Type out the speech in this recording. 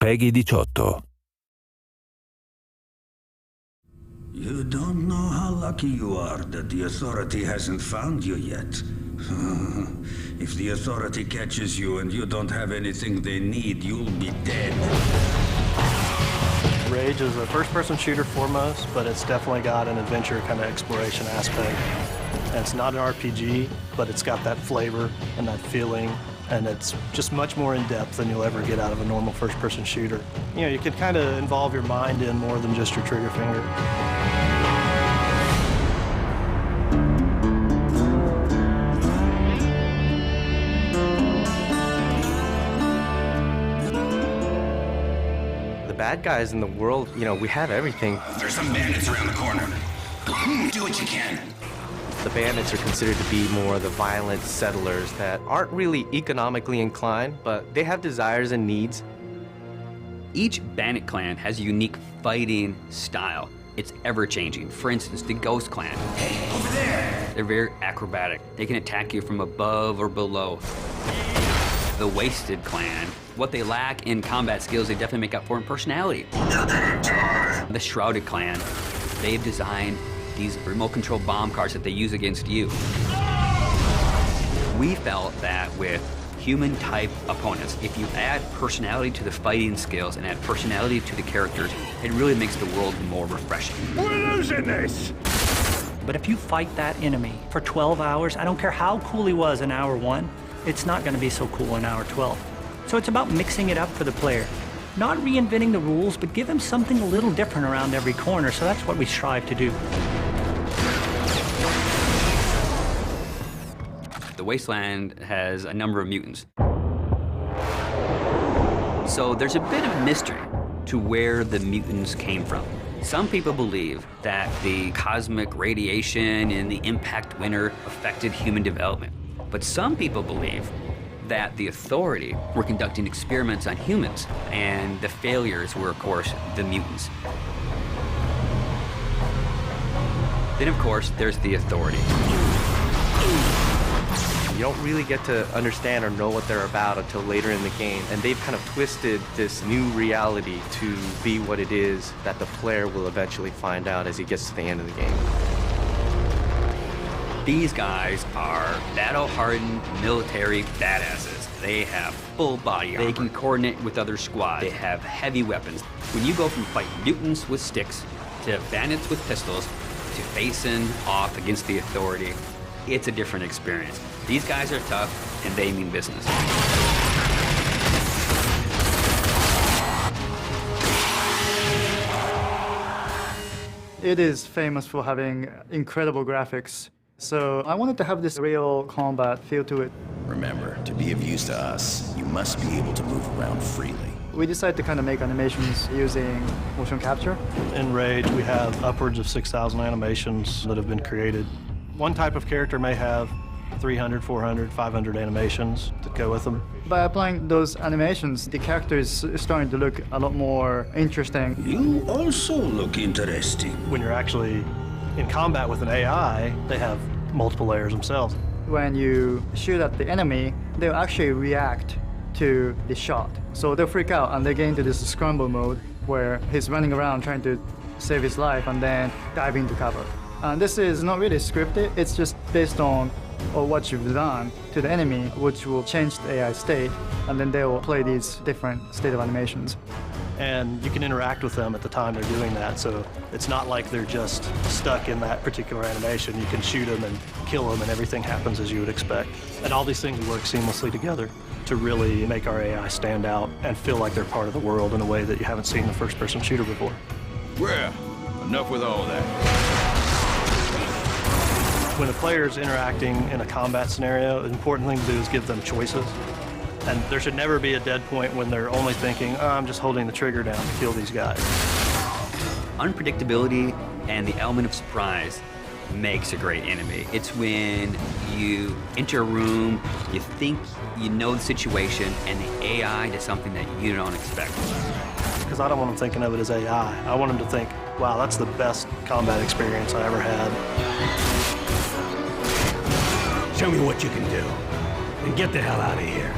PEGI 18. You don't know how lucky you are that the Authority hasn't found you yet. If the Authority catches you and you don't have anything they need, you'll be dead. Rage is a first-person shooter foremost, but it's definitely got an adventure kind of exploration aspect. And it's not an RPG, but it's got that flavor and that feeling, and it's just much more in-depth than you'll ever get out of a normal first-person shooter. You know, you can kind of involve your mind in more than just your trigger finger. Bad guys in the world, you know, we have everything. There's some bandits around the corner. Do what you can. The bandits are considered to be more the violent settlers that aren't really economically inclined, but they have desires and needs. Each bandit clan has a unique fighting style. It's ever-changing. For instance, the Ghost Clan. Hey, over there! They're very acrobatic. They can attack you from above or below. The Wasted Clan. What they lack in combat skills, they definitely make up for in personality. The Shrouded Clan, they've designed these remote control bomb cars that they use against you. We felt that with human type opponents, if you add personality to the fighting skills and add personality to the characters, it really makes the world more refreshing. We're losing this! But if you fight that enemy for 12 hours, I don't care how cool he was in hour 1, it's not going to be so cool in hour 12. So it's about mixing it up for the player. Not reinventing the rules, but give him something a little different around every corner, so that's what we strive to do. The Wasteland has a number of mutants. So there's a bit of mystery to where the mutants came from. Some people believe that the cosmic radiation in the impact winter affected human development. But some people believe that the Authority were conducting experiments on humans, and the failures were, of course, the mutants. Then, of course, there's the Authority. You don't really get to understand or know what they're about until later in the game, and they've kind of twisted this new reality to be what it is that the player will eventually find out as he gets to the end of the game. These guys are battle-hardened military badasses. They have full body armor. They can coordinate with other squads. They have heavy weapons. When you go from fighting mutants with sticks to bandits with pistols to facing off against the Authority, it's a different experience. These guys are tough, and they mean business. It is famous for having incredible graphics. So I wanted to have this real combat feel to it. Remember, to be of use to us, you must be able to move around freely. We decided to kind of make animations using motion capture. In Rage, we have upwards of 6,000 animations that have been created. One type of character may have 300, 400, 500 animations that go with them. By applying those animations, the character is starting to look a lot more interesting. You also look interesting. When you're actually in combat with an AI, they have multiple layers themselves. When you shoot at the enemy, they'll actually react to the shot. So they'll freak out and they get into this scramble mode where he's running around trying to save his life and then dive into cover. And this is not really scripted, it's just based on what you've done to the enemy, which will change the AI state, and then they will play these different state of animations. And you can interact with them at the time they're doing that, so it's not like they're just stuck in that particular animation. You can shoot them and kill them, and everything happens as you would expect. And all these things work seamlessly together to really make our AI stand out and feel like they're part of the world in a way that you haven't seen in a first-person shooter before. Well, enough with all that. When a player's interacting in a combat scenario, the important thing to do is give them choices. And there should never be a dead point when they're only thinking, oh, I'm just holding the trigger down to kill these guys. Unpredictability and the element of surprise makes a great enemy. It's when you enter a room, you think you know the situation, and the AI does something that you don't expect. Because I don't want them thinking of it as AI. I want them to think, wow, that's the best combat experience I ever had. Show me what you can do, and get the hell out of here.